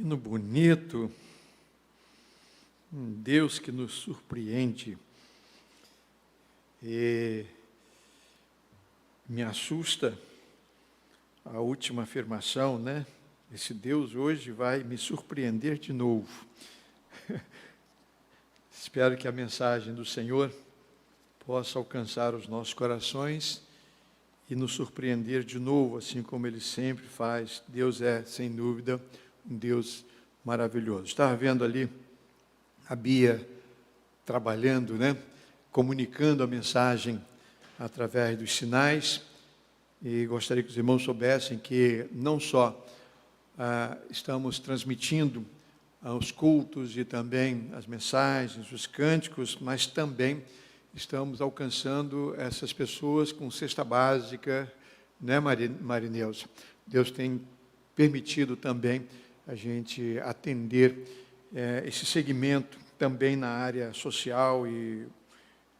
Hino bonito, um Deus que nos surpreende. E me assusta a última afirmação, né? Esse Deus hoje vai me surpreender de novo. Espero que a mensagem do Senhor possa alcançar os nossos corações e nos surpreender de novo, assim como Ele sempre faz. Deus é, sem dúvida, um Deus maravilhoso. Estava vendo ali a Bia trabalhando, né? Comunicando a mensagem através dos sinais, e gostaria que os irmãos soubessem que não só estamos transmitindo os cultos e também as mensagens, os cânticos, mas também estamos alcançando essas pessoas com cesta básica, né, Marineuza? Deus tem permitido também a gente atender esse segmento também na área social, e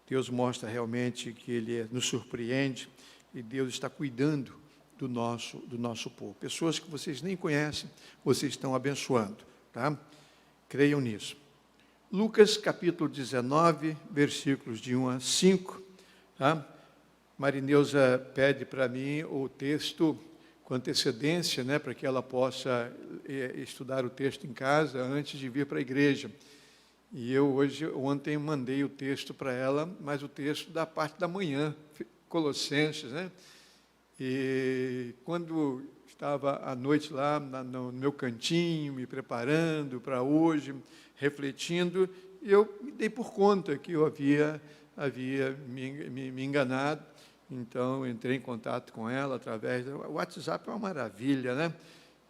Deus mostra realmente que Ele nos surpreende e Deus está cuidando do nosso povo. Pessoas que vocês nem conhecem, vocês estão abençoando, tá? Creiam nisso. Lucas capítulo 19, versículos de 1 a 5, tá? Marineuza pede para mim o texto com antecedência, né, para que ela possa estudar o texto em casa antes de vir para a igreja. E eu ontem mandei o texto para ela, mas o texto da parte da manhã, Colossenses, né? E quando estava à noite lá no meu cantinho, me preparando para hoje, refletindo, eu me dei por conta que eu havia me enganado. Então, entrei em contato com ela através do WhatsApp, é uma maravilha, né?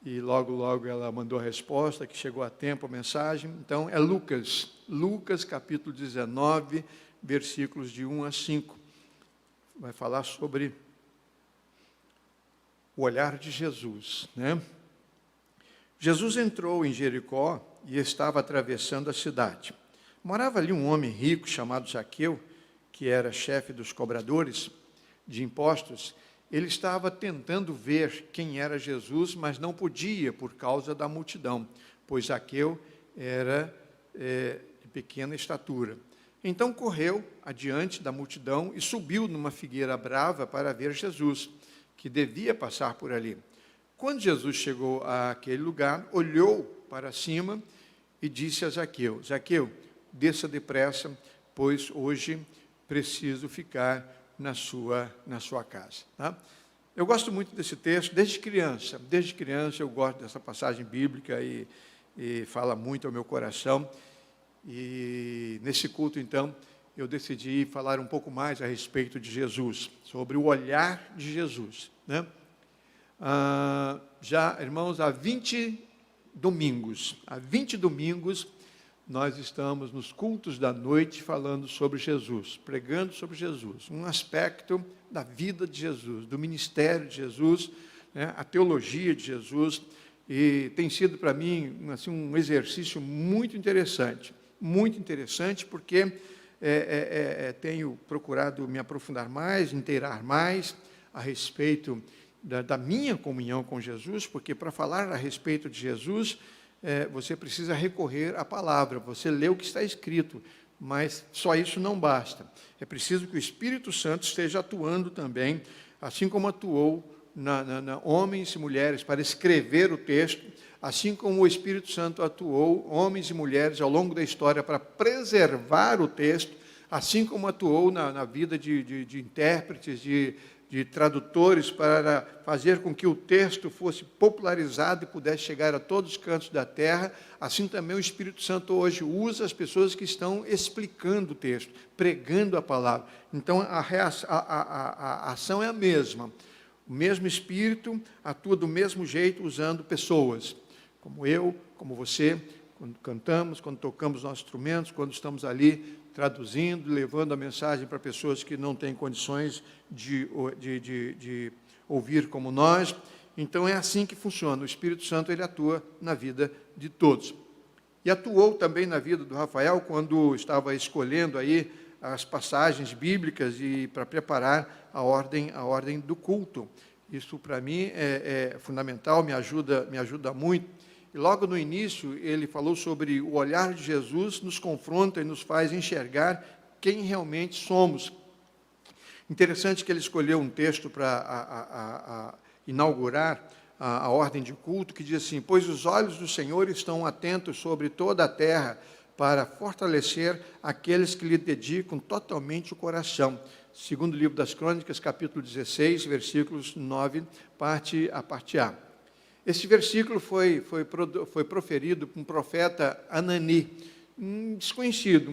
E logo ela mandou a resposta, que chegou a tempo a mensagem. Então, é Lucas capítulo 19, versículos de 1 a 5. Vai falar sobre o olhar de Jesus, né? Jesus entrou em Jericó e estava atravessando a cidade. Morava ali um homem rico chamado Zaqueu, que era chefe dos cobradores de impostos. Ele estava tentando ver quem era Jesus, mas não podia por causa da multidão, pois Zaqueu era de pequena estatura. Então correu adiante da multidão e subiu numa figueira brava para ver Jesus, que devia passar por ali. Quando Jesus chegou àquele lugar, olhou para cima e disse a Zaqueu: Zaqueu, desça depressa, pois hoje preciso ficar na sua casa. Tá? Eu gosto muito desse texto, desde criança eu gosto dessa passagem bíblica e fala muito ao meu coração. E nesse culto, então, eu decidi falar um pouco mais a respeito de Jesus, sobre o olhar de Jesus, né? Já, irmãos, há 20 domingos, nós estamos nos cultos da noite falando sobre Jesus, pregando sobre Jesus, um aspecto da vida de Jesus, do ministério de Jesus, né, a teologia de Jesus, e tem sido para mim assim, um exercício muito interessante porque tenho procurado me aprofundar mais, inteirar mais a respeito da minha comunhão com Jesus, porque para falar a respeito de Jesus, você precisa recorrer à palavra, você lê o que está escrito, mas só isso não basta. É preciso que o Espírito Santo esteja atuando também, assim como atuou na homens e mulheres para escrever o texto, assim como o Espírito Santo atuou homens e mulheres ao longo da história para preservar o texto, assim como atuou na vida de intérpretes, de tradutores, para fazer com que o texto fosse popularizado e pudesse chegar a todos os cantos da terra. Assim também o Espírito Santo hoje usa as pessoas que estão explicando o texto, pregando a palavra. Então, a ação é a mesma. O mesmo Espírito atua do mesmo jeito, usando pessoas, como eu, como você, quando cantamos, quando tocamos nossos instrumentos, quando estamos ali traduzindo, levando a mensagem para pessoas que não têm condições de ouvir como nós. Então, é assim que funciona. O Espírito Santo, ele atua na vida de todos. E atuou também na vida do Rafael, quando estava escolhendo aí as passagens bíblicas e para preparar a ordem do culto. Isso, para mim, é fundamental, me ajuda muito. e logo no início ele falou sobre o olhar de Jesus nos confronta e nos faz enxergar quem realmente somos. Interessante que ele escolheu um texto para inaugurar a ordem de culto, que diz assim: pois os olhos do Senhor estão atentos sobre toda a terra, para fortalecer aqueles que lhe dedicam totalmente o coração. Segundo livro das Crônicas, capítulo 16, versículos 9, parte A. Esse versículo foi proferido por um profeta Anani, um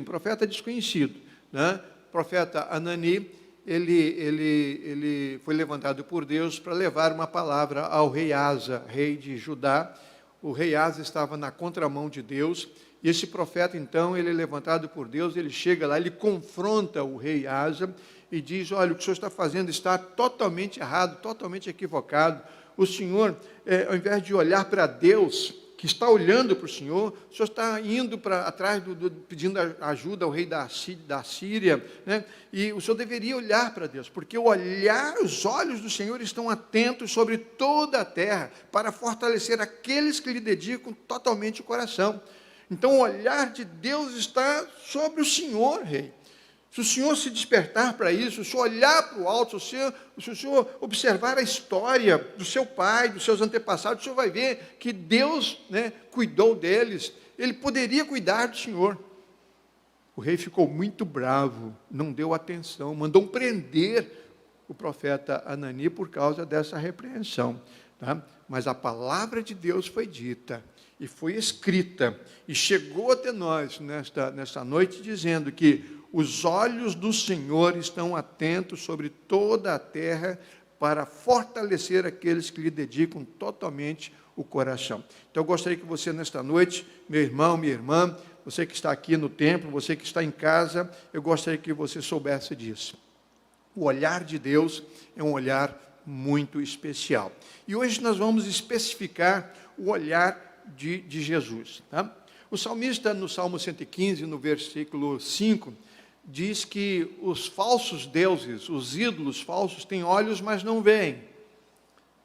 profeta desconhecido. Né? O profeta Anani, ele foi levantado por Deus para levar uma palavra ao rei Asa, rei de Judá. O rei Asa estava na contramão de Deus, e esse profeta, então, ele é levantado por Deus, ele chega lá, ele confronta o rei Asa e diz: olha, o que o senhor está fazendo está totalmente errado, totalmente equivocado. O senhor, ao invés de olhar para Deus, que está olhando para o senhor está indo para atrás, pedindo ajuda ao rei da Síria, né? E o senhor deveria olhar para Deus, porque os olhos do Senhor estão atentos sobre toda a terra, para fortalecer aqueles que lhe dedicam totalmente o coração. Então o olhar de Deus está sobre o Senhor, rei. Se o senhor se despertar para isso, se o senhor olhar para o alto, se o senhor observar a história do seu pai, dos seus antepassados, o senhor vai ver que Deus, né, cuidou deles. Ele poderia cuidar do senhor. O rei ficou muito bravo, não deu atenção, mandou prender o profeta Anani por causa dessa repreensão. Tá? Mas a palavra de Deus foi dita e foi escrita e chegou até nós nesta noite, dizendo que os olhos do Senhor estão atentos sobre toda a terra, para fortalecer aqueles que lhe dedicam totalmente o coração. Então eu gostaria que você nesta noite, meu irmão, minha irmã, você que está aqui no templo, você que está em casa, eu gostaria que você soubesse disso. O olhar de Deus é um olhar muito especial. E hoje nós vamos especificar o olhar de Jesus. Tá? O salmista, no Salmo 115, no versículo 5, diz que os falsos deuses, os ídolos falsos, têm olhos, mas não veem.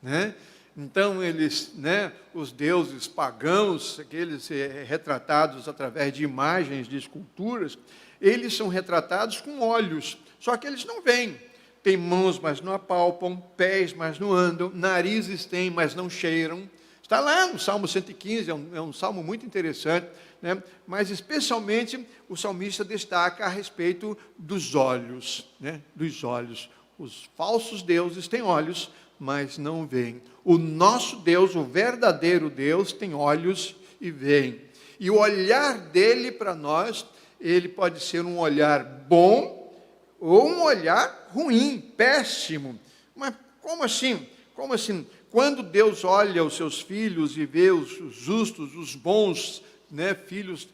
Né? Então, eles, né, os deuses pagãos, aqueles retratados através de imagens, de esculturas, eles são retratados com olhos, só que eles não veem. Tem mãos, mas não apalpam, pés, mas não andam, narizes têm, mas não cheiram. Está lá no Salmo 115, é um salmo muito interessante, né? Mas especialmente o salmista destaca a respeito dos olhos. Né? Dos olhos. Os falsos deuses têm olhos, mas não veem. O nosso Deus, o verdadeiro Deus, tem olhos e veem. E o olhar dele para nós, ele pode ser um olhar bom ou um olhar ruim, péssimo. Mas como assim? Como assim? Quando Deus olha os seus filhos e vê os justos, os bons, né, filhos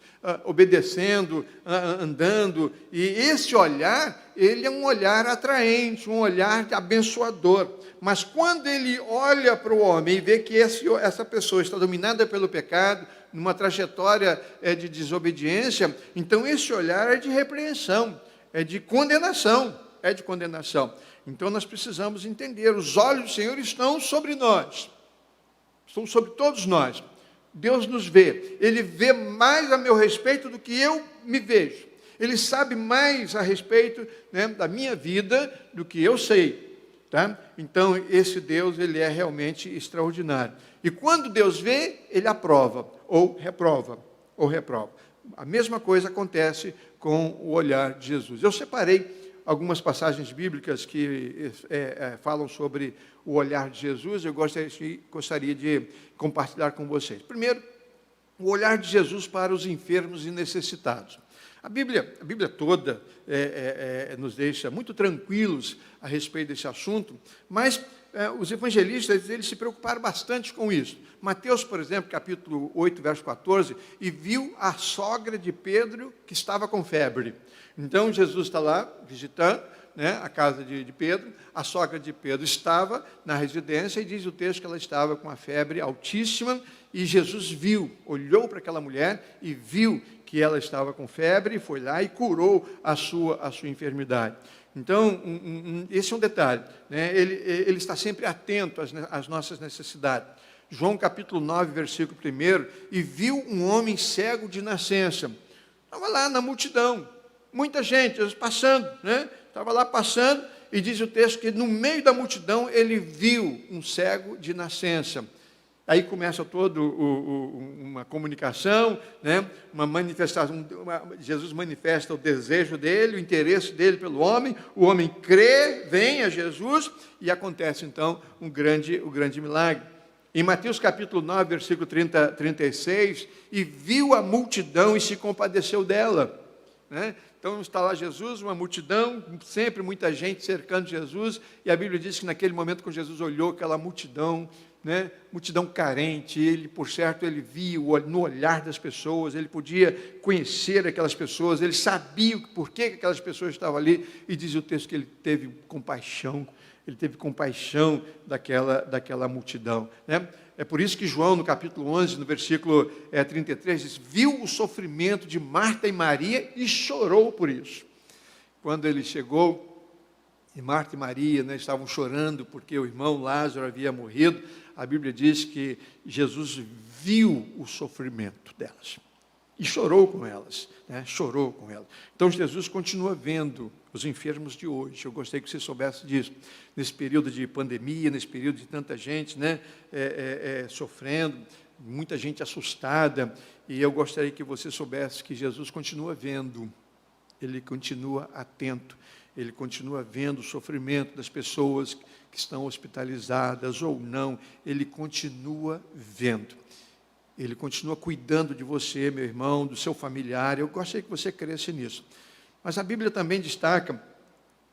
obedecendo, andando, e esse olhar, ele é um olhar atraente, um olhar abençoador. Mas quando ele olha para o homem e vê que essa pessoa está dominada pelo pecado, numa trajetória de desobediência, então esse olhar é de repreensão, é de condenação, Então nós precisamos entender, os olhos do Senhor estão sobre nós, estão sobre todos nós. Deus nos vê, Ele vê mais a meu respeito do que eu me vejo. Ele sabe mais a respeito, né, da minha vida do que eu sei. Tá? Então esse Deus, Ele é realmente extraordinário. E quando Deus vê, Ele aprova ou reprova. A mesma coisa acontece com o olhar de Jesus. Eu separei algumas passagens bíblicas que falam sobre o olhar de Jesus, eu gostaria de compartilhar com vocês. Primeiro, o olhar de Jesus para os enfermos e necessitados. A Bíblia toda nos deixa muito tranquilos a respeito desse assunto, mas os evangelistas, eles se preocuparam bastante com isso. Mateus, por exemplo, capítulo 8, verso 14, e viu a sogra de Pedro que estava com febre. Então, Jesus está lá, visitando, né, a casa de Pedro, a sogra de Pedro estava na residência, e diz o texto que ela estava com uma febre altíssima, e Jesus olhou para aquela mulher, e viu que ela estava com febre, e foi lá e curou a sua enfermidade. Então, esse é um detalhe, né? Ele está sempre atento às nossas necessidades. João capítulo 9, versículo 1, e viu um homem cego de nascença. Estava lá na multidão, muita gente, Jesus passando, né? Estava lá passando, e diz o texto que no meio da multidão ele viu um cego de nascença. Aí começa toda uma comunicação, né? Uma manifestação, Jesus manifesta o desejo dele, o interesse dele pelo homem, o homem crê, vem a Jesus, e acontece então o grande milagre. Em Mateus capítulo 9, versículo 36, e viu a multidão e se compadeceu dela, né? Então está lá Jesus, uma multidão, sempre muita gente cercando Jesus, e a Bíblia diz que naquele momento, quando Jesus olhou aquela multidão, né, multidão carente, ele, por certo, ele via no olhar das pessoas, ele podia conhecer aquelas pessoas, ele sabia por que aquelas pessoas estavam ali, e diz o texto que ele teve compaixão daquela multidão, né? É por isso que João, no capítulo 11, no versículo 33, diz, viu o sofrimento de Marta e Maria e chorou por isso. Quando ele chegou, e Marta e Maria, né, estavam chorando porque o irmão Lázaro havia morrido, a Bíblia diz que Jesus viu o sofrimento delas e chorou com elas, né? Chorou com elas. Então Jesus continua vendo os enfermos de hoje. Eu gostei que você soubesse disso. Nesse período de pandemia, nesse período de tanta gente, né, sofrendo, muita gente assustada, e eu gostaria que você soubesse que Jesus continua vendo, ele continua atento, ele continua vendo o sofrimento das pessoas que estão hospitalizadas ou não, ele continua vendo. Ele continua cuidando de você, meu irmão, do seu familiar. Eu gostaria que você cresça nisso. Mas a Bíblia também destaca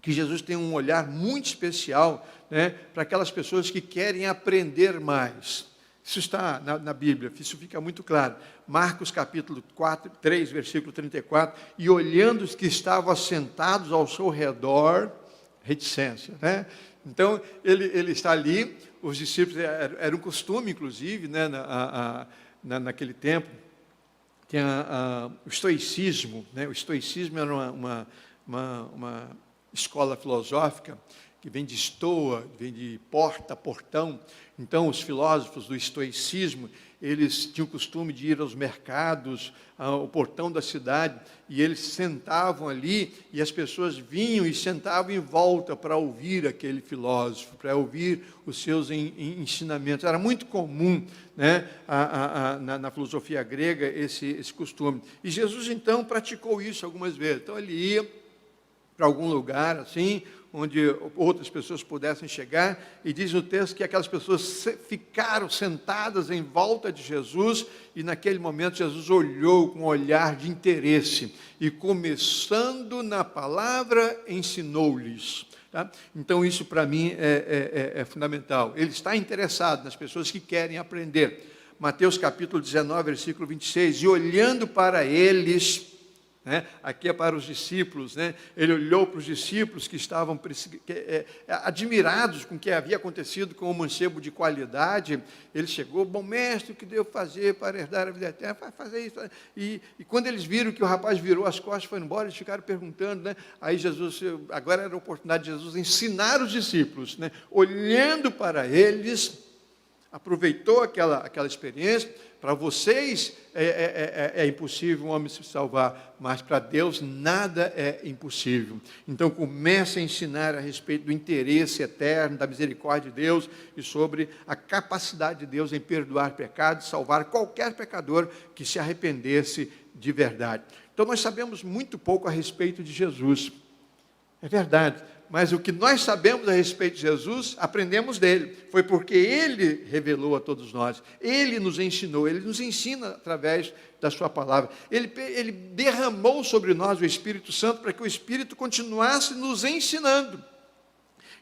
que Jesus tem um olhar muito especial, né, para aquelas pessoas que querem aprender mais. Isso está na Bíblia, isso fica muito claro. Marcos capítulo 3, versículo 34, e olhando os que estavam assentados ao seu redor, reticência, né? Então, ele está ali, os discípulos, era um costume, inclusive, né, naquele tempo, tinha o estoicismo, né? O estoicismo era uma escola filosófica que vem de estoa, vem de porta, portão. Então, os filósofos do estoicismo, eles tinham o costume de ir aos mercados, ao portão da cidade, e eles sentavam ali, e as pessoas vinham e sentavam em volta para ouvir aquele filósofo, para ouvir os seus ensinamentos. Era muito comum, né, na filosofia grega esse costume. E Jesus, então, praticou isso algumas vezes. Então, ele ia para algum lugar, assim, onde outras pessoas pudessem chegar, e diz o texto que aquelas pessoas ficaram sentadas em volta de Jesus, e naquele momento Jesus olhou com um olhar de interesse, e começando na palavra, ensinou-lhes. Tá? Então isso para mim é fundamental. Ele está interessado nas pessoas que querem aprender. Mateus capítulo 19, versículo 26, e olhando para eles, né? Aqui é para os discípulos, né? Ele olhou para os discípulos que estavam admirados com o que havia acontecido com o mancebo de qualidade. Ele chegou, bom mestre, o que devo fazer para herdar a vida eterna? Vai fazer isso. E quando eles viram que o rapaz virou as costas e foi embora, eles ficaram perguntando, né? Aí Jesus, agora era a oportunidade de Jesus ensinar os discípulos, né? Olhando para eles, aproveitou aquela experiência. Para vocês é impossível um homem se salvar, mas para Deus nada é impossível. Então comece a ensinar a respeito do interesse eterno, da misericórdia de Deus e sobre a capacidade de Deus em perdoar pecados, salvar qualquer pecador que se arrependesse de verdade. Então nós sabemos muito pouco a respeito de Jesus. É verdade. Mas o que nós sabemos a respeito de Jesus, aprendemos dele. Foi porque ele revelou a todos nós. Ele nos ensinou, ele nos ensina através da sua palavra. Ele derramou sobre nós o Espírito Santo para que o Espírito continuasse nos ensinando.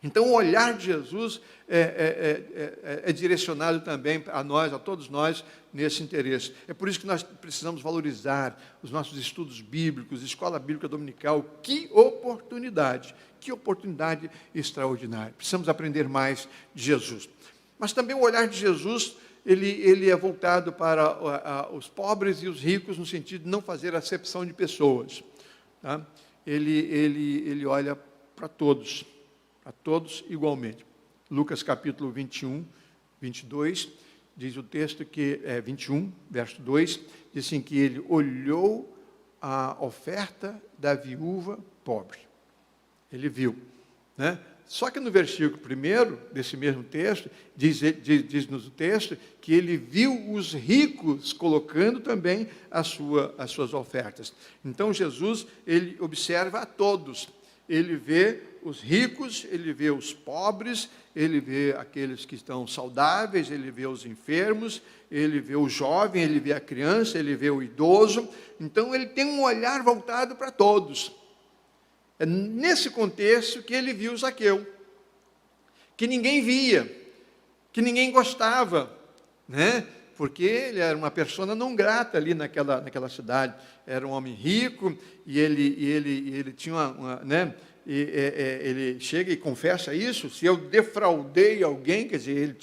Então o olhar de Jesus é direcionado também a nós, a todos nós, nesse interesse. É por isso que nós precisamos valorizar os nossos estudos bíblicos, escola bíblica dominical. Que oportunidade extraordinária. Precisamos aprender mais de Jesus. Mas também o olhar de Jesus, ele é voltado para os pobres e os ricos, no sentido de não fazer acepção de pessoas. Tá? Ele olha para todos igualmente. Lucas capítulo 21, 22, diz o texto que, 21, verso 2, diz assim que ele olhou a oferta da viúva pobre. Ele viu, né? Só que no versículo 1 desse mesmo texto, diz-nos o texto, que ele viu os ricos colocando também as suas ofertas. Então, Jesus, ele observa a todos. Ele vê os ricos, ele vê os pobres, ele vê aqueles que estão saudáveis, ele vê os enfermos, ele vê o jovem, ele vê a criança, ele vê o idoso. Então, ele tem um olhar voltado para todos. É nesse contexto que ele viu Zaqueu, que ninguém via, que ninguém gostava, né? Porque ele era uma persona não grata ali naquela cidade. Era um homem rico e ele tinha né? Ele chega e confessa isso. Se eu defraudei alguém, quer dizer,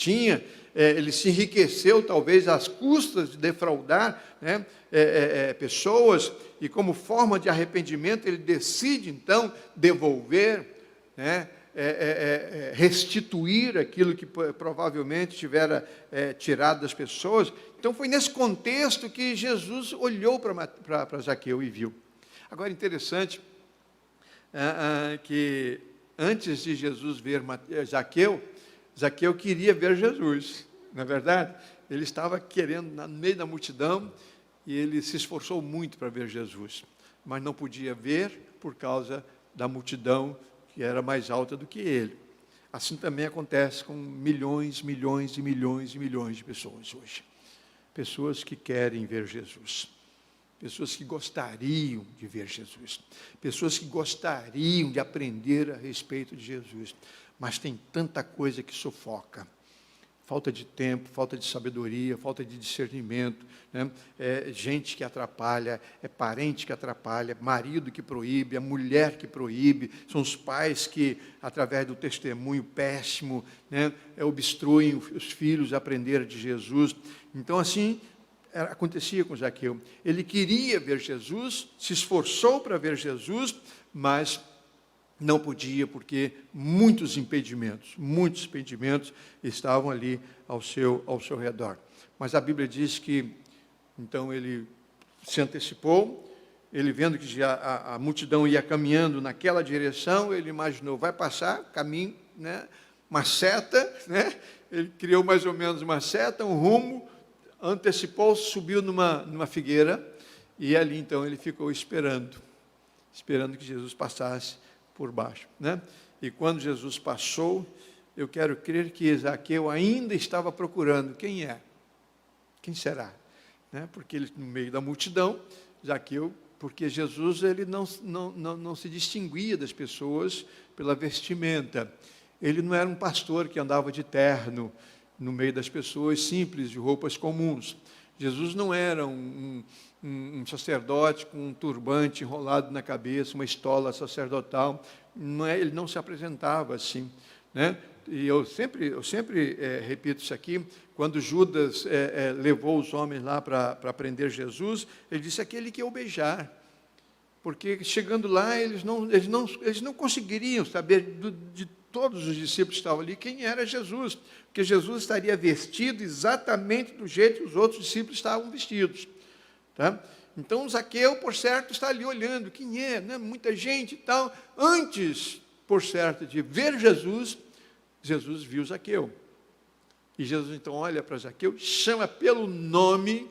ele se enriqueceu talvez às custas de defraudar, né? Pessoas, e como forma de arrependimento ele decide então devolver, né? Restituir aquilo que provavelmente tivera tirado das pessoas. Então foi nesse contexto que Jesus olhou para Zaqueu e viu. Agora, interessante que antes de Jesus ver Zaqueu queria ver Jesus, não é verdade? Ele estava querendo, no meio da multidão, e ele se esforçou muito para ver Jesus, mas não podia ver por causa da multidão que era mais alta do que ele. Assim também acontece com milhões, milhões e milhões e milhões de pessoas hoje. Pessoas que querem ver Jesus. Pessoas que gostariam de ver Jesus. Pessoas que gostariam de aprender a respeito de Jesus. Mas tem tanta coisa que sufoca. Falta de tempo, falta de sabedoria, falta de discernimento, né? Gente que atrapalha, parente que atrapalha, marido que proíbe, a mulher que proíbe, são os pais que, através do testemunho péssimo, né, obstruem os filhos a aprender de Jesus. Então, assim, acontecia com Zaqueu. Ele queria ver Jesus, se esforçou para ver Jesus, mas não podia, porque muitos impedimentos estavam ali ao seu redor. Mas a Bíblia diz que, então, ele se antecipou, ele vendo que já a multidão ia caminhando naquela direção, ele imaginou, vai passar caminho, né, uma seta, né? Ele criou mais ou menos uma seta, um rumo, antecipou, subiu numa figueira, e ali, então, ele ficou esperando que Jesus passasse por baixo, né? E quando Jesus passou, eu quero crer que Zaqueu ainda estava procurando quem é, quem será, né? Porque ele, no meio da multidão, Zaqueu, porque Jesus ele não se distinguia das pessoas pela vestimenta. Ele não era um pastor que andava de terno no meio das pessoas simples, de roupas comuns. Jesus não era um sacerdote com um turbante enrolado na cabeça, uma estola sacerdotal. Ele não se apresentava assim, né? E eu sempre repito isso aqui. Quando Judas levou os homens lá para prender Jesus, ele disse: aquele que eu beijar. Porque chegando lá, eles não conseguiriam saber de todos os discípulos que estavam ali quem era Jesus, porque Jesus estaria vestido exatamente do jeito que os outros discípulos estavam vestidos, tá? Então Zaqueu, por certo, está ali olhando quem é, né? Muita gente e tal. Antes, por certo, de ver Jesus, Jesus viu Zaqueu. E Jesus então olha para Zaqueu, chama pelo nome.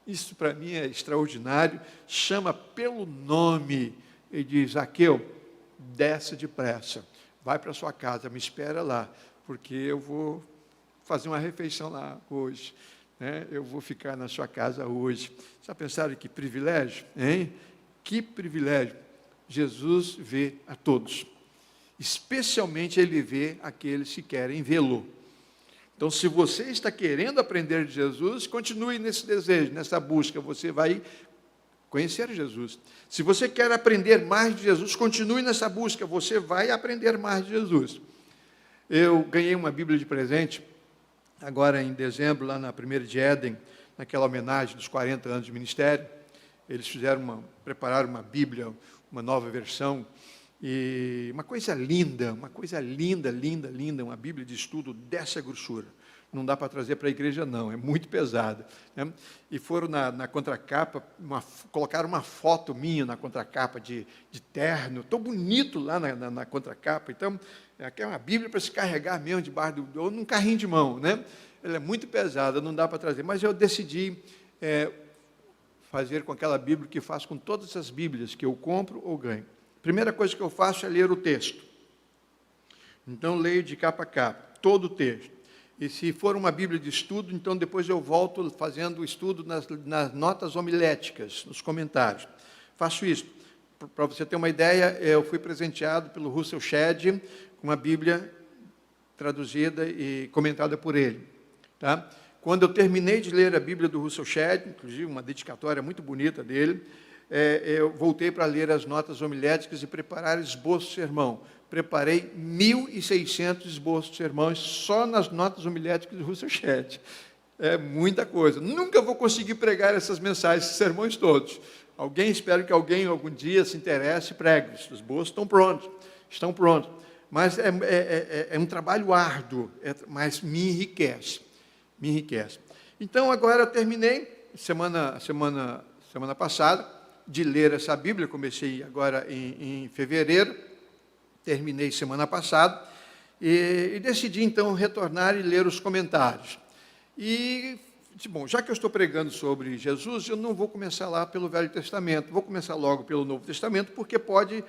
Isso para mim é extraordinário. Chama pelo nome e diz: Zaqueu, desce depressa, vai para sua casa, me espera lá, porque eu vou fazer uma refeição lá hoje, né? Eu vou ficar na sua casa hoje. Já pensaram que privilégio, hein? Que privilégio. Jesus vê a todos, especialmente ele vê aqueles que querem vê-lo. Então, se você está querendo aprender de Jesus, continue nesse desejo, nessa busca, você vai conhecer Jesus. Se você quer aprender mais de Jesus, continue nessa busca, você vai aprender mais de Jesus. Eu ganhei uma Bíblia de presente, agora em dezembro, lá na Primeira de Éden, naquela homenagem dos 40 anos de ministério. Eles prepararam uma Bíblia, uma nova versão, e uma coisa linda, linda, uma Bíblia de estudo dessa grossura, não dá para trazer para a igreja, não, é muito pesada. Né? E foram na contracapa, colocaram uma foto minha na contracapa de terno, estou bonito lá na contracapa. Então, aqui é uma Bíblia para se carregar mesmo debaixo ou num carrinho de mão. Né? Ela é muito pesada, não dá para trazer. Mas eu decidi fazer com aquela Bíblia que faço com todas as Bíblias que eu compro ou ganho. Primeira coisa que eu faço é ler o texto. Então, leio de capa a capa, todo o texto. E se for uma Bíblia de estudo, então depois eu volto fazendo o estudo nas notas homiléticas, nos comentários. Faço isso. Para você ter uma ideia, eu fui presenteado pelo Russell Shedd com uma Bíblia traduzida e comentada por ele. Tá? Quando eu terminei de ler a Bíblia do Russell Shedd, inclusive uma dedicatória muito bonita dele, eu voltei para ler as notas homiléticas e preparar esboço de sermão. Preparei 1.600 esboços de sermões só nas notas homiléticas do Russell Shedd. É muita coisa. Nunca vou conseguir pregar essas mensagens, esses sermões todos. Espero que alguém algum dia se interesse e pregue. Os esboços estão prontos. Mas é um trabalho árduo, mas me enriquece. Então, agora eu terminei, semana passada, de ler essa Bíblia. Comecei agora em fevereiro. Terminei semana passada e decidi, então, retornar e ler os comentários. E, bom, já que eu estou pregando sobre Jesus, eu não vou começar lá pelo Velho Testamento, vou começar logo pelo Novo Testamento, porque pode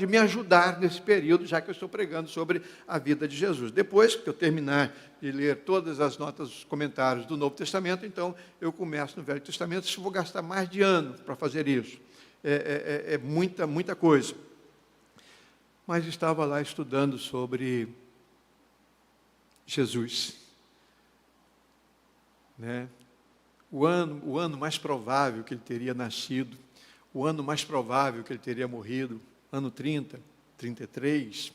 me ajudar nesse período, já que eu estou pregando sobre a vida de Jesus. Depois que eu terminar de ler todas as notas, os comentários do Novo Testamento, então eu começo no Velho Testamento. Vou gastar mais de ano para fazer isso. É muita coisa. Mas estava lá estudando sobre Jesus. Né? O ano mais provável que ele teria nascido, o ano mais provável que ele teria morrido, ano 30, 33,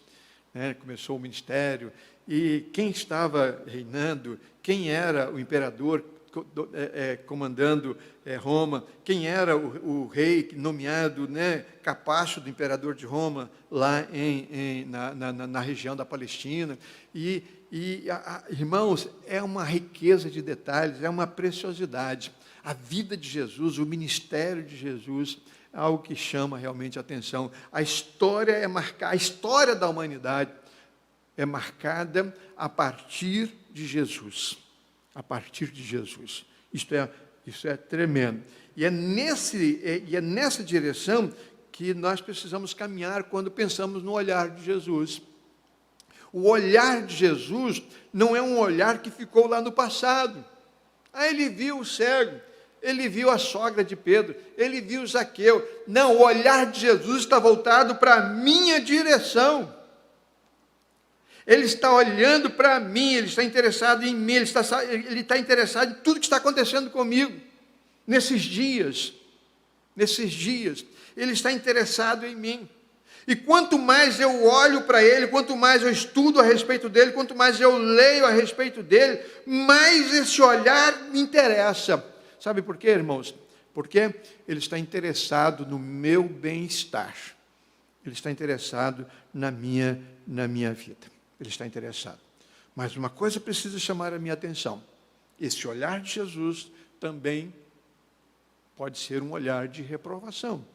né? Começou o ministério, e quem estava reinando, quem era o imperador comandando Roma, quem era o rei nomeado, né, capacho do imperador de Roma, lá na região da Palestina. Irmãos, é uma riqueza de detalhes, é uma preciosidade. A vida de Jesus, o ministério de Jesus, é algo que chama realmente a atenção. A história da humanidade é marcada a partir de Jesus. A partir de Jesus. Isso é tremendo. E é nessa direção que nós precisamos caminhar quando pensamos no olhar de Jesus. O olhar de Jesus não é um olhar que ficou lá no passado. Ele viu o cego, ele viu a sogra de Pedro, ele viu Zaqueu. Não, o olhar de Jesus está voltado para a minha direção. Ele está olhando para mim, ele está interessado em mim, ele está interessado em tudo que está acontecendo comigo, nesses dias. Ele está interessado em mim. E quanto mais eu olho para ele, quanto mais eu estudo a respeito dele, quanto mais eu leio a respeito dele, mais esse olhar me interessa. Sabe por quê, irmãos? Porque ele está interessado no meu bem-estar. Ele está interessado na minha vida. Ele está interessado. Mas uma coisa precisa chamar a minha atenção. Esse olhar de Jesus também pode ser um olhar de reprovação.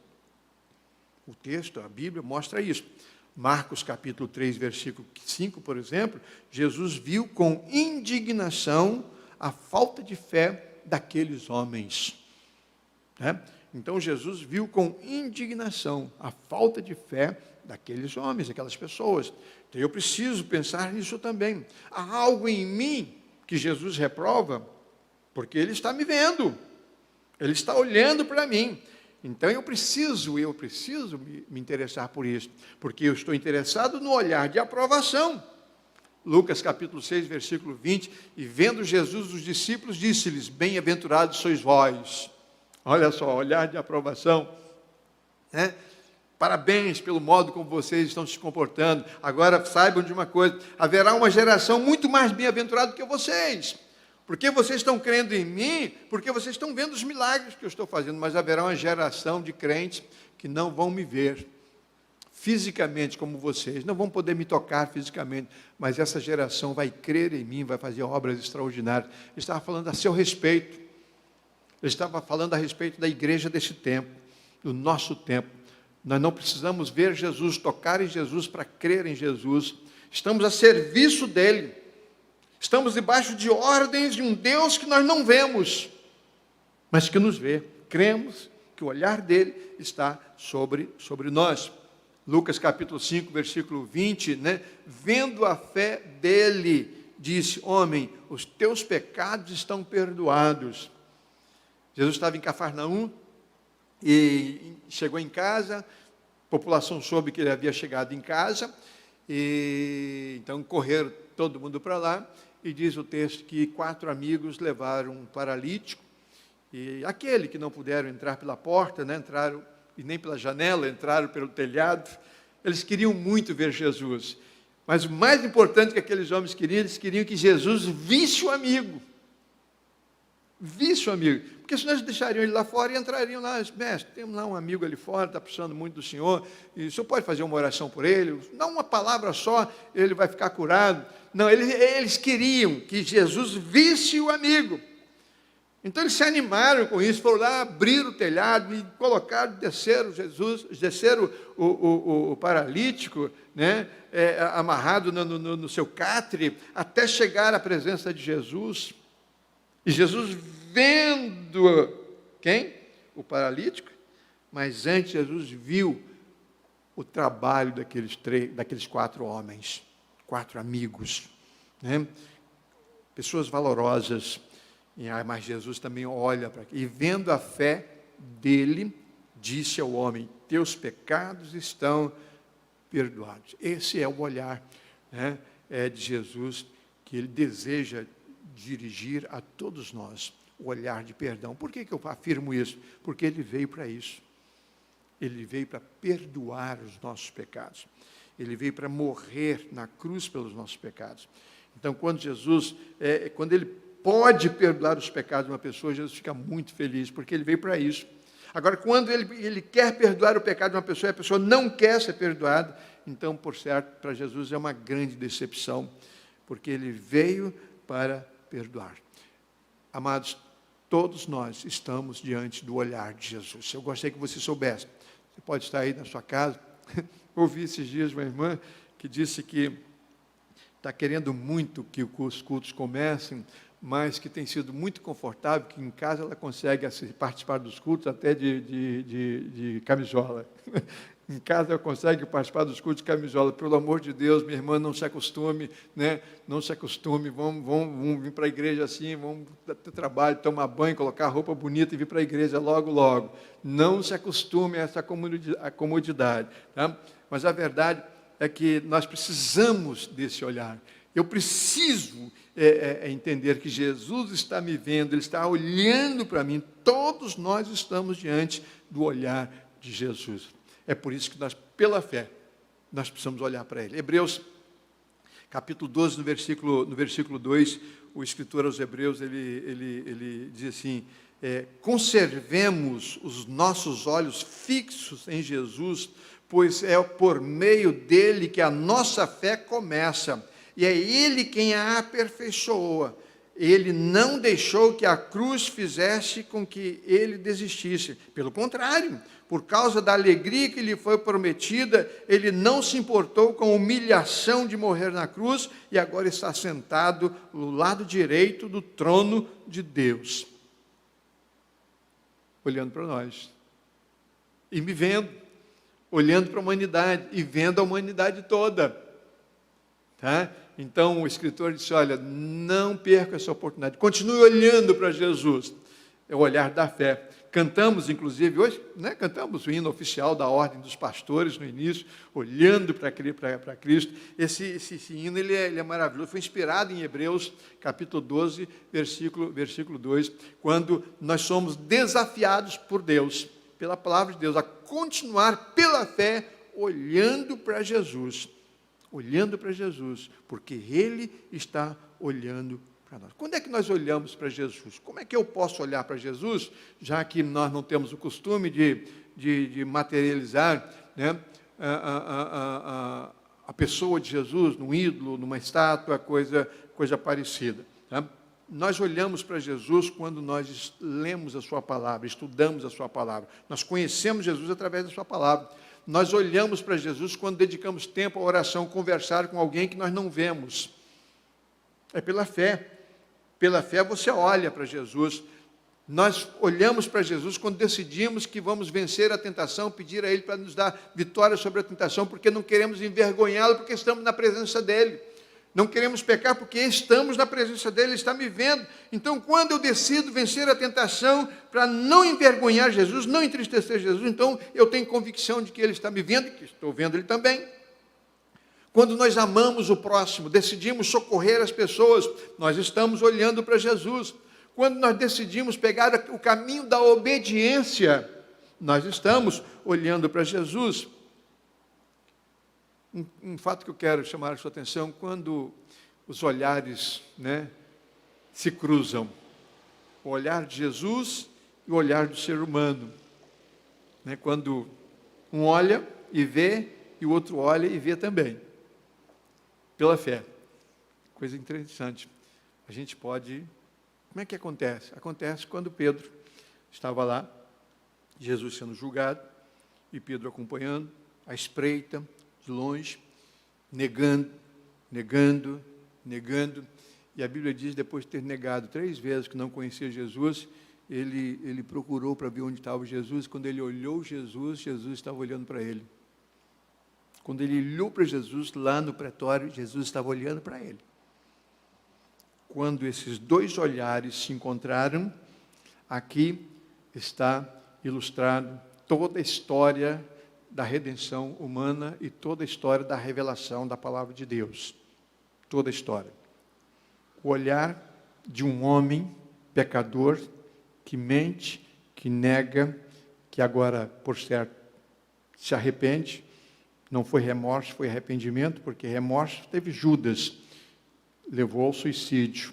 O texto, a Bíblia, mostra isso. Marcos capítulo 3, versículo 5, por exemplo, Jesus viu com indignação a falta de fé daqueles homens. Né? Então, Jesus viu com indignação a falta de fé daqueles homens, daquelas pessoas. Então, eu preciso pensar nisso também. Há algo em mim que Jesus reprova, porque Ele está me vendo. Ele está olhando para mim. Então, eu preciso me interessar por isso, porque eu estou interessado no olhar de aprovação. Lucas capítulo 6, versículo 20, e vendo Jesus os discípulos, disse-lhes, bem-aventurados sois vós. Olha só, olhar de aprovação, né? Parabéns pelo modo como vocês estão se comportando. Agora saibam de uma coisa, haverá uma geração muito mais bem-aventurada que vocês. Porque vocês estão crendo em mim, porque vocês estão vendo os milagres que eu estou fazendo, mas haverá uma geração de crentes que não vão me ver. fisicamente como vocês, não vão poder me tocar fisicamente, mas essa geração vai crer em mim, vai fazer obras extraordinárias. Ele estava falando a seu respeito. Ele estava falando a respeito da igreja desse tempo, do nosso tempo. Nós não precisamos ver Jesus, tocar em Jesus para crer em Jesus. Estamos a serviço dele. Estamos debaixo de ordens de um Deus que nós não vemos, mas que nos vê. Cremos que o olhar dele está sobre nós. Lucas capítulo 5, versículo 20, Vendo a fé dele, disse: homem, os teus pecados estão perdoados. Jesus estava em Cafarnaum e chegou em casa, a população soube que ele havia chegado em casa, e então correram todo mundo para lá, e diz o texto que 4 amigos levaram um paralítico, e aquele que não puderam entrar pela porta, entraram, e nem pela janela, entraram pelo telhado. Eles queriam muito ver Jesus, mas o mais importante que aqueles homens queriam, eles queriam que Jesus visse o amigo. Visse o amigo, porque senão eles deixariam ele lá fora e entrariam lá: mestre, temos lá um amigo ali fora, está precisando muito do senhor, e o senhor pode fazer uma oração por ele? Não, uma palavra só, ele vai ficar curado. Não, eles queriam que Jesus visse o amigo. Então eles se animaram com isso, foram lá, abriram o telhado e colocaram, desceram o paralítico, amarrado no seu catre, até chegar à presença de Jesus. E Jesus vendo quem? O paralítico. Mas antes Jesus viu o trabalho daqueles 4 homens, 4 amigos, pessoas valorosas. Mas Jesus também olha para aqui, e vendo a fé dele, disse ao homem: teus pecados estão perdoados. Esse é o olhar de Jesus, que ele deseja dirigir a todos nós, o olhar de perdão. Por que eu afirmo isso? Porque ele veio para isso. Ele veio para perdoar os nossos pecados. Ele veio para morrer na cruz pelos nossos pecados. Então, quando ele pode perdoar os pecados de uma pessoa, Jesus fica muito feliz, porque ele veio para isso. Agora, quando ele quer perdoar o pecado de uma pessoa, e a pessoa não quer ser perdoada, então, por certo, para Jesus é uma grande decepção, porque ele veio para perdoar. Amados, todos nós estamos diante do olhar de Jesus. Eu gostaria que você soubesse. Você pode estar aí na sua casa. Ouvi esses dias uma irmã que disse que está querendo muito que os cultos comecem, mas que tem sido muito confortável, que em casa ela consegue participar dos cultos até de camisola. Em casa ela consegue participar dos cultos de camisola. Pelo amor de Deus, minha irmã, não se acostume, não se acostume, vamos vir para a igreja assim, vamos ter trabalho, tomar banho, colocar roupa bonita e vir para a igreja logo, logo. Não se acostume a essa comodidade. Tá? Mas a verdade é que nós precisamos desse olhar. Eu preciso entender que Jesus está me vendo, Ele está olhando para mim. Todos nós estamos diante do olhar de Jesus. É por isso que nós, pela fé, nós precisamos olhar para Ele. Hebreus, capítulo 12, no versículo 2, o escritor aos Hebreus, ele diz assim: conservemos os nossos olhos fixos em Jesus, pois é por meio dele que a nossa fé começa, e é ele quem a aperfeiçoa. Ele não deixou que a cruz fizesse com que ele desistisse. Pelo contrário, por causa da alegria que lhe foi prometida, ele não se importou com a humilhação de morrer na cruz, e agora está sentado no lado direito do trono de Deus, olhando para nós, e me vendo, olhando para a humanidade, e vendo a humanidade toda. Tá? Então o escritor disse: olha, não perca essa oportunidade, continue olhando para Jesus. É o olhar da fé. Cantamos, inclusive, hoje, cantamos o hino oficial da Ordem dos Pastores no início, olhando para Cristo. Esse hino ele é maravilhoso, foi inspirado em Hebreus, capítulo 12, versículo 2, quando nós somos desafiados por Deus, pela palavra de Deus, a continuar pela fé, olhando para Jesus. Olhando para Jesus, porque Ele está olhando para nós. Quando é que nós olhamos para Jesus? Como é que eu posso olhar para Jesus, já que nós não temos o costume de materializar a pessoa de Jesus num ídolo, numa estátua, coisa parecida. Tá? Nós olhamos para Jesus quando nós lemos a sua palavra, estudamos a sua palavra. Nós conhecemos Jesus através da sua palavra. Nós olhamos para Jesus quando dedicamos tempo à oração, conversar com alguém que nós não vemos. É pela fé. Pela fé você olha para Jesus. Nós olhamos para Jesus quando decidimos que vamos vencer a tentação, pedir a Ele para nos dar vitória sobre a tentação, porque não queremos envergonhá-lo, porque estamos na presença dEle. Não queremos pecar porque estamos na presença dEle, Ele está me vendo. Então, quando eu decido vencer a tentação para não envergonhar Jesus, não entristecer Jesus, então eu tenho convicção de que Ele está me vendo e que estou vendo Ele também. Quando nós amamos o próximo, decidimos socorrer as pessoas, nós estamos olhando para Jesus. Quando nós decidimos pegar o caminho da obediência, nós estamos olhando para Jesus. Um fato que eu quero chamar a sua atenção, quando os olhares, se cruzam, o olhar de Jesus e o olhar do ser humano. Quando um olha e vê, e o outro olha e vê também. Pela fé. Coisa interessante. A gente pode... Como é que acontece? Acontece quando Pedro estava lá, Jesus sendo julgado, e Pedro acompanhando, à espreita, de longe, negando, e a Bíblia diz, depois de ter negado 3 vezes que não conhecia Jesus, ele procurou para ver onde estava Jesus. Quando ele olhou Jesus, Jesus estava olhando para ele. Quando ele olhou para Jesus, lá no pretório, Jesus estava olhando para ele. Quando esses 2 olhares se encontraram, aqui está ilustrado toda a história da redenção humana e toda a história da revelação da palavra de Deus. Toda a história. O olhar de um homem pecador que mente, que nega, que agora, por certo, se arrepende. Não foi remorso, foi arrependimento, porque remorso teve Judas, levou ao suicídio.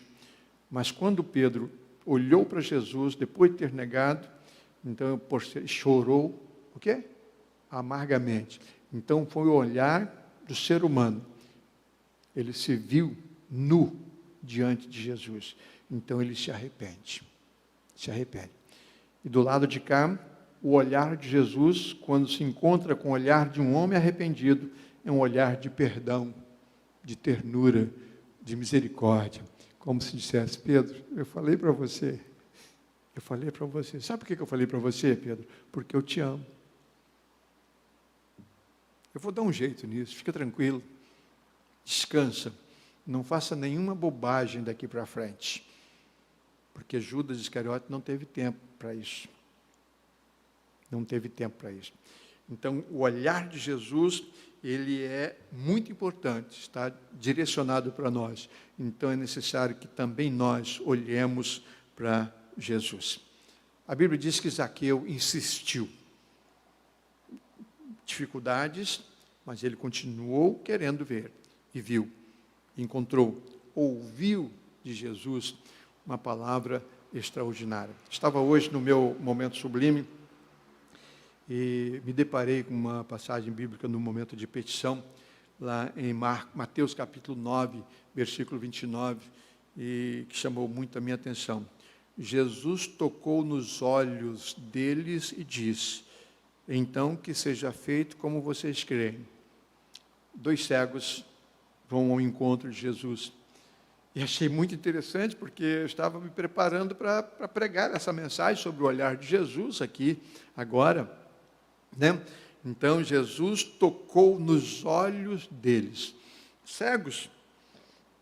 Mas quando Pedro olhou para Jesus, depois de ter negado, então chorou, o quê? Amargamente. Então foi o olhar do ser humano. Ele se viu nu diante de Jesus. Então ele se arrepende. Se arrepende. E do lado de cá, o olhar de Jesus, quando se encontra com o olhar de um homem arrependido, é um olhar de perdão, de ternura, de misericórdia. Como se dissesse, Pedro, eu falei para você. Sabe por que eu falei para você, Pedro? Porque eu te amo. Eu vou dar um jeito nisso, fica tranquilo. Descansa. Não faça nenhuma bobagem daqui para frente. Porque Judas Iscariote não teve tempo para isso. Não teve tempo para isso. Então, o olhar de Jesus, ele é muito importante, está direcionado para nós. Então, é necessário que também nós olhemos para Jesus. A Bíblia diz que Zaqueu insistiu. Dificuldades, mas ele continuou querendo ver. E viu, encontrou, ouviu de Jesus uma palavra extraordinária. Estava hoje no meu momento sublime e me deparei com uma passagem bíblica no momento de petição, lá em Mateus capítulo 9, versículo 29, e que chamou muito a minha atenção. Jesus tocou nos olhos deles e disse, então que seja feito como vocês creem. 2 cegos vão ao encontro de Jesus. E achei muito interessante, porque eu estava me preparando para pregar essa mensagem sobre o olhar de Jesus aqui, agora. Então, Jesus tocou nos olhos deles. Cegos.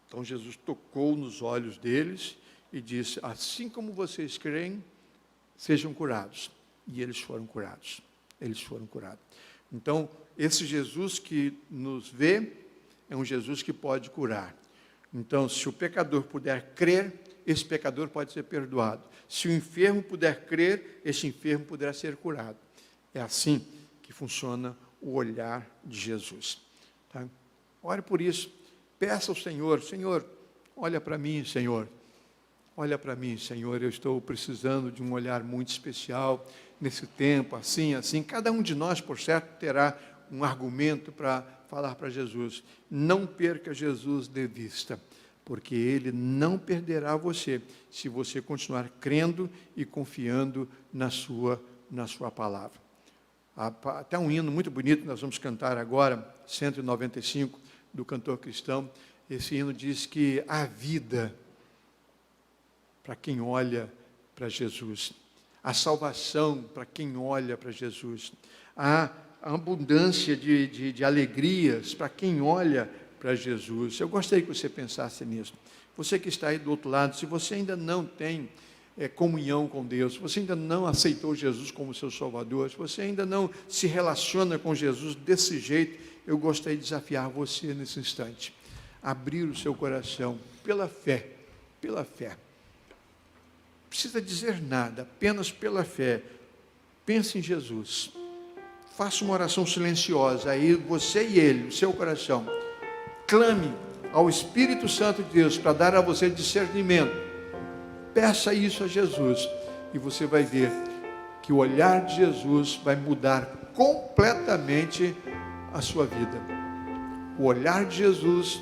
Então, Jesus tocou nos olhos deles e disse, assim como vocês creem, sejam curados. E eles foram curados. Eles foram curados. Então, esse Jesus que nos vê, é um Jesus que pode curar. Então, se o pecador puder crer, esse pecador pode ser perdoado. Se o enfermo puder crer, esse enfermo poderá ser curado. É assim que funciona o olhar de Jesus. Tá? Ore por isso. Peça ao Senhor, Senhor, olha para mim, Senhor. Olha para mim, Senhor, eu estou precisando de um olhar muito especial nesse tempo, assim. Cada um de nós, por certo, terá um argumento para falar para Jesus: não perca Jesus de vista, porque Ele não perderá você se você continuar crendo e confiando na sua palavra. Até um hino muito bonito, nós vamos cantar agora, 195, do cantor cristão. Esse hino diz que há vida para quem olha para Jesus, a salvação para quem olha para Jesus, a abundância de alegrias para quem olha para Jesus. Eu gostaria que você pensasse nisso. Você que está aí do outro lado, se você ainda não tem comunhão com Deus, se você ainda não aceitou Jesus como seu Salvador, se você ainda não se relaciona com Jesus desse jeito, eu gostaria de desafiar você nesse instante, abrir o seu coração pela fé, pela fé. Não precisa dizer nada, apenas pela fé. Pense em Jesus. Faça uma oração silenciosa, aí você e Ele, o seu coração. Clame ao Espírito Santo de Deus para dar a você discernimento. Peça isso a Jesus e você vai ver que o olhar de Jesus vai mudar completamente a sua vida. O olhar de Jesus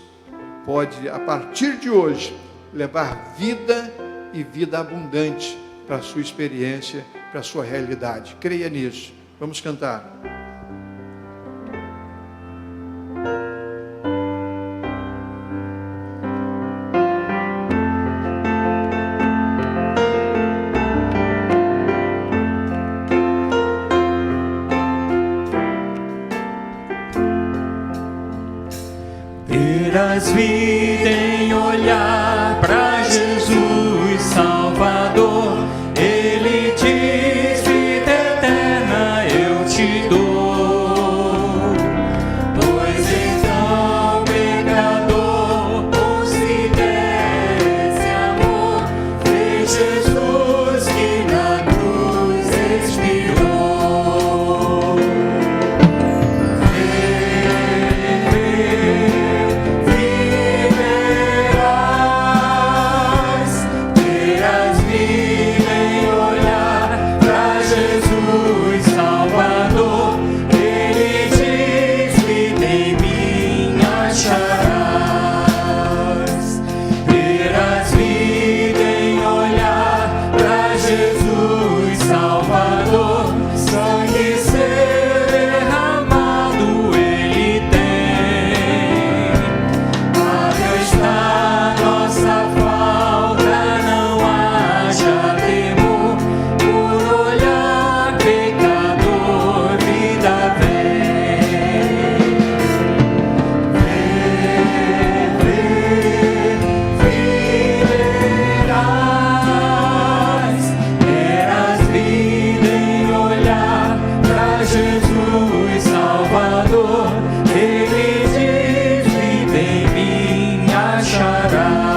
pode, a partir de hoje, levar vida e vida abundante para a sua experiência, para a sua realidade. Creia nisso. Vamos cantar. Terás vida em olhar para Jesus Salvador. Ele diz: vida eterna eu te dou. Pois então, pecador, considere esse amor. Fez Jesus que na cruz expirou. Terás vida em olhar para Jesus Salvador. Ele diz: vida em mim acharás. Terás vida em olhar para Jesus Salvador. Sangue seu derramado Ele tem. Paga está nossa falta, não haja temor. Por olhar pecador, vida vem. Terás vida em olhar para Jesus Salvador. Ele diz: vida em mim acharás.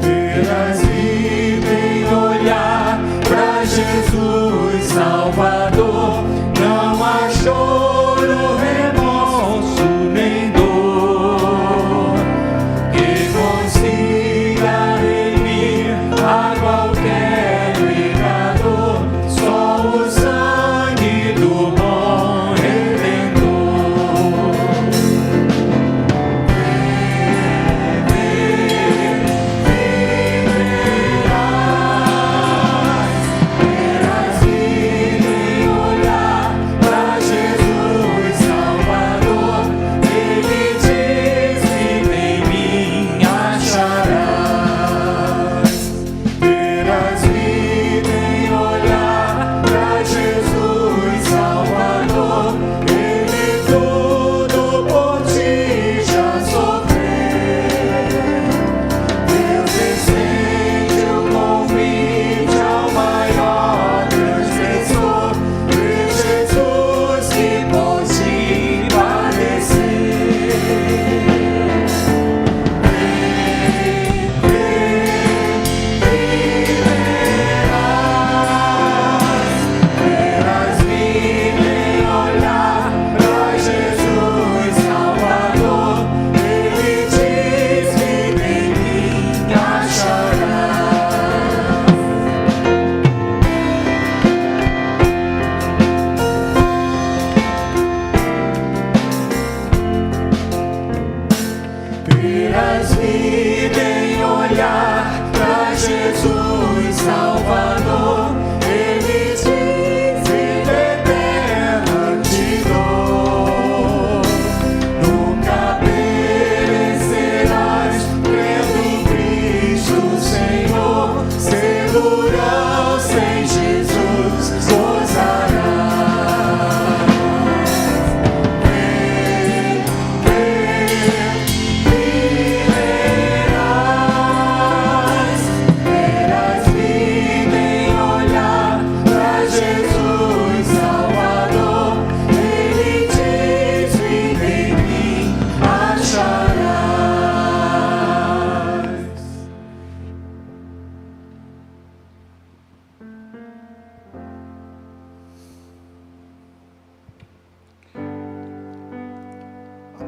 Terás vida em olhar para Jesus Salvador. Não há choro, remorso nem dor que consiga remir a qualquer pecador. Só o sangue do bom Redentor. Terás vida em olhar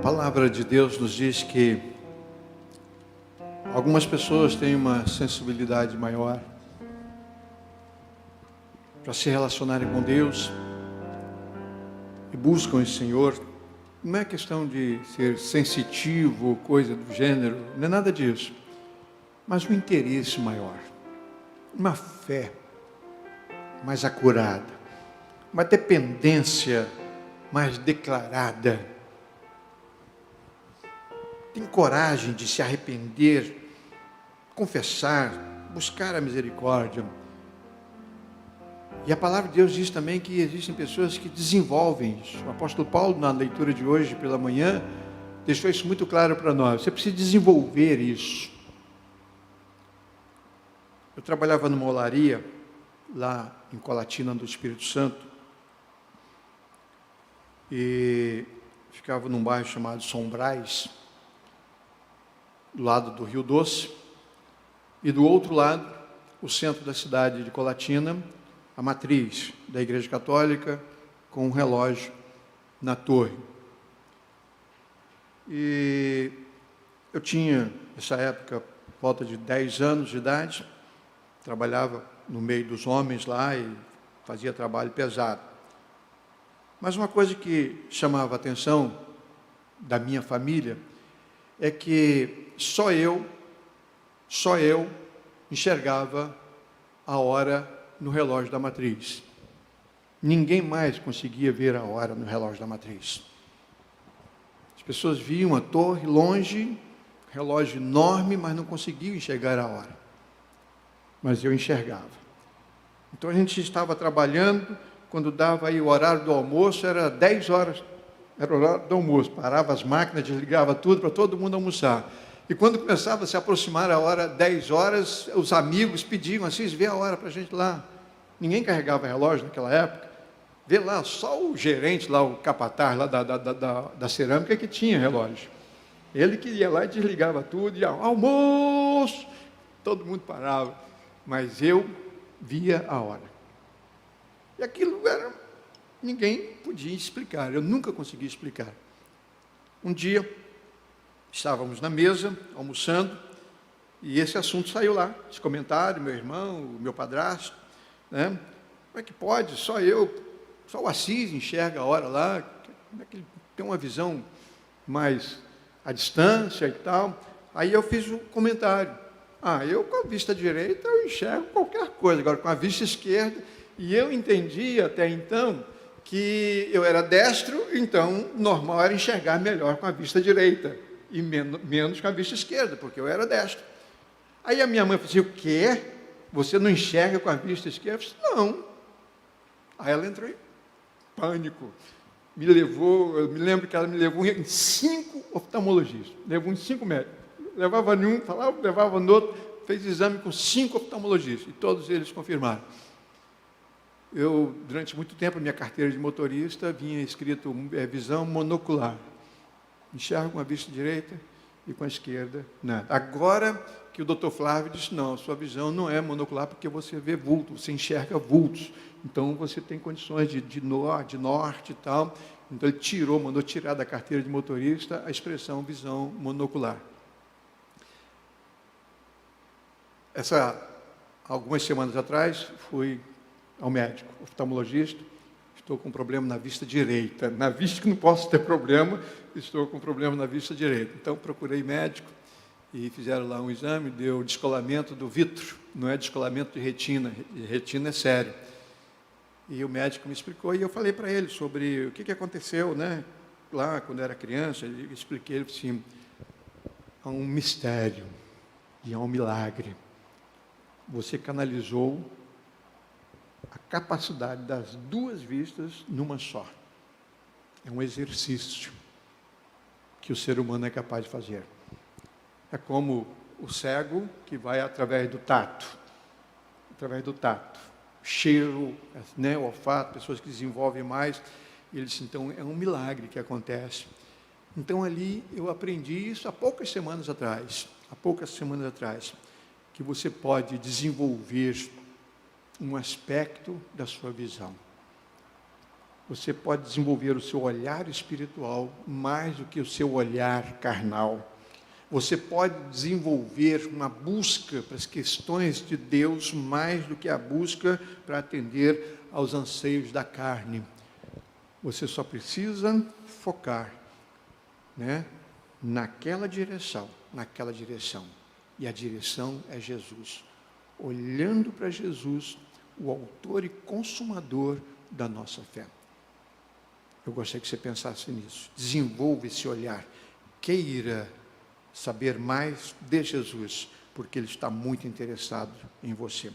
A palavra de Deus nos diz que algumas pessoas têm uma sensibilidade maior para se relacionarem com Deus e buscam o Senhor. Não é questão de ser sensitivo ou coisa do gênero, não é nada disso. Mas um interesse maior, uma fé mais acurada, uma dependência mais declarada. Tem coragem de se arrepender, confessar, buscar a misericórdia. E a palavra de Deus diz também que existem pessoas que desenvolvem isso. O apóstolo Paulo, na leitura de hoje pela manhã, deixou isso muito claro para nós. Você precisa desenvolver isso. Eu trabalhava numa olaria, lá em Colatina do Espírito Santo, e ficava num bairro chamado Sombrais, do lado do Rio Doce, e do outro lado, o centro da cidade de Colatina, a matriz da Igreja Católica, com um relógio na torre. E eu tinha, nessa época, volta de 10 anos de idade, trabalhava no meio dos homens lá e fazia trabalho pesado. Mas uma coisa que chamava a atenção da minha família é que só eu enxergava a hora no relógio da matriz. Ninguém mais conseguia ver a hora no relógio da matriz. As pessoas viam a torre longe, relógio enorme, mas não conseguiam enxergar a hora. Mas eu enxergava. Então a gente estava trabalhando, quando dava aí o horário do almoço, era 10 horas, era o horário do almoço, parava as máquinas, desligava tudo para todo mundo almoçar. E quando começava a se aproximar a hora 10 horas, os amigos pediam assim, vê a hora para a gente lá. Ninguém carregava relógio naquela época. Vê lá, só o gerente lá, o capataz lá da cerâmica que tinha relógio. Ele que ia lá e desligava tudo, e almoço, todo mundo parava. Mas eu via a hora. E aquilo era, ninguém podia explicar, eu nunca consegui explicar. Um dia, estávamos na mesa, almoçando, e esse assunto saiu lá, esse comentário, meu irmão, o meu padrasto, né? Como é que pode? Só o Assis enxerga a hora lá, como é que ele tem uma visão mais à distância e tal. Aí eu fiz um comentário. Eu com a vista direita eu enxergo qualquer coisa, agora com a vista esquerda, e eu entendi até então que eu era destro, então normal era enxergar melhor com a vista direita e menos com a vista esquerda, porque eu era destro. Aí a minha mãe falou assim, o quê? Você não enxerga com a vista esquerda? Eu disse, não. Aí ela entrou em pânico. Eu me lembro que ela me levou em 5 oftalmologistas, levou em 5 médicos. Levava em um, falava, levava no outro, fez exame com 5 oftalmologistas, e todos eles confirmaram. Eu, durante muito tempo, minha carteira de motorista, vinha escrito visão monocular. Enxergo com a vista direita e com a esquerda, nada. Agora que o doutor Flávio disse, não, sua visão não é monocular porque você vê vultos, você enxerga vultos. Então, você tem condições de norte e tal. Então, ele mandou tirar da carteira de motorista a expressão visão monocular. Algumas semanas atrás, fui ao médico, oftalmologista, estou com problema na vista direita. Na vista que não posso ter problema, estou com problema na vista direita. Então, procurei médico e fizeram lá um exame, deu descolamento do vítreo, não é descolamento de retina, retina é sério. E o médico me explicou, e eu falei para ele sobre o que aconteceu, né? Lá, quando eu era criança, eu expliquei, ele disse assim, há um mistério e há um milagre. Você canalizou a capacidade das 2 vistas numa só. É um exercício que o ser humano é capaz de fazer. É como o cego que vai através do tato. Cheiro, né, o olfato, pessoas que desenvolvem mais. E ele disse, então, é um milagre que acontece. Então, ali, eu aprendi isso há poucas semanas atrás, que você pode desenvolver um aspecto da sua visão. você pode desenvolver o seu olhar espiritual mais do que o seu olhar carnal. Você pode desenvolver uma busca para as questões de Deus mais do que a busca para atender aos anseios da carne. Você só precisa focar, né, naquela direção. E a direção é Jesus. Olhando para Jesus, o autor e consumador da nossa fé. Eu gostaria que você pensasse nisso. Desenvolva esse olhar. Queira saber mais de Jesus, porque Ele está muito interessado em você.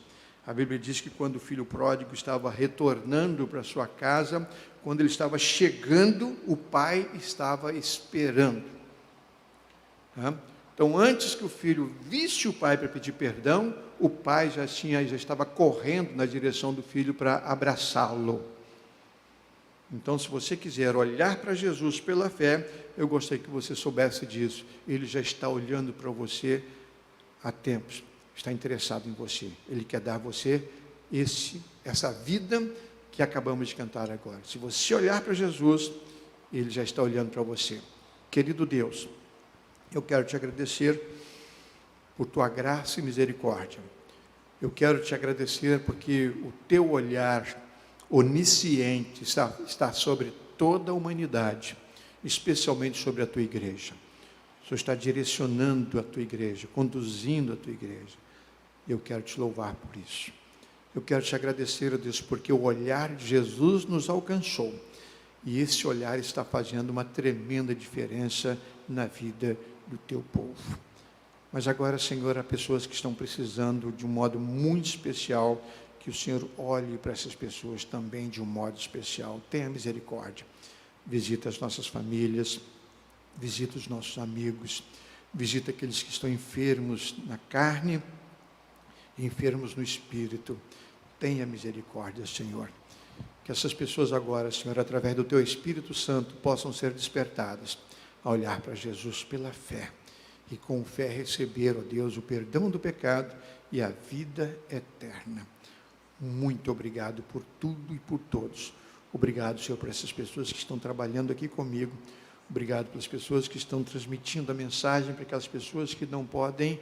A Bíblia diz que quando o filho pródigo estava retornando para sua casa, quando ele estava chegando, o pai estava esperando. Então, antes que o filho visse o pai para pedir perdão, o pai já estava correndo na direção do filho para abraçá-lo. Então, se você quiser olhar para Jesus pela fé, eu gostaria que você soubesse disso. Ele já está olhando para você há tempos, está interessado em você. Ele quer dar a você essa vida que acabamos de cantar agora. Se você olhar para Jesus, Ele já está olhando para você. Querido Deus, eu quero te agradecer por tua graça e misericórdia. Eu quero te agradecer porque o teu olhar onisciente está sobre toda a humanidade, especialmente sobre a tua igreja. O Senhor está direcionando a tua igreja, conduzindo a tua igreja. Eu quero te louvar por isso. Eu quero te agradecer, a Deus, porque o olhar de Jesus nos alcançou. E esse olhar está fazendo uma tremenda diferença na vida do teu povo. Mas agora, Senhor, há pessoas que estão precisando de um modo muito especial, que o Senhor olhe para essas pessoas também de um modo especial. Tenha misericórdia. Visita as nossas famílias, visita os nossos amigos, visita aqueles que estão enfermos na carne, enfermos no espírito. Tenha misericórdia, Senhor. Que essas pessoas agora, Senhor, através do Teu Espírito Santo, possam ser despertadas a olhar para Jesus pela fé. E com fé receber, ó Deus, o perdão do pecado e a vida eterna. Muito obrigado por tudo e por todos. Obrigado, Senhor, por essas pessoas que estão trabalhando aqui comigo. Obrigado pelas pessoas que estão transmitindo a mensagem para aquelas pessoas que não podem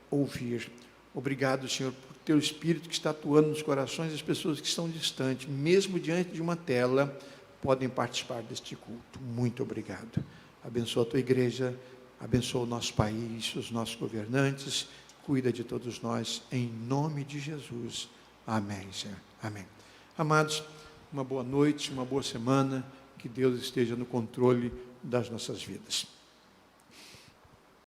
ouvir. Obrigado, Senhor, por Teu Espírito que está atuando nos corações das pessoas que estão distantes, mesmo diante de uma tela, podem participar deste culto. Muito obrigado. Abençoa a Tua igreja, abençoa o nosso país, os nossos governantes, cuida de todos nós, em nome de Jesus. Amém, Senhor. Amém. Amados, uma boa noite, uma boa semana, que Deus esteja no controle das nossas vidas.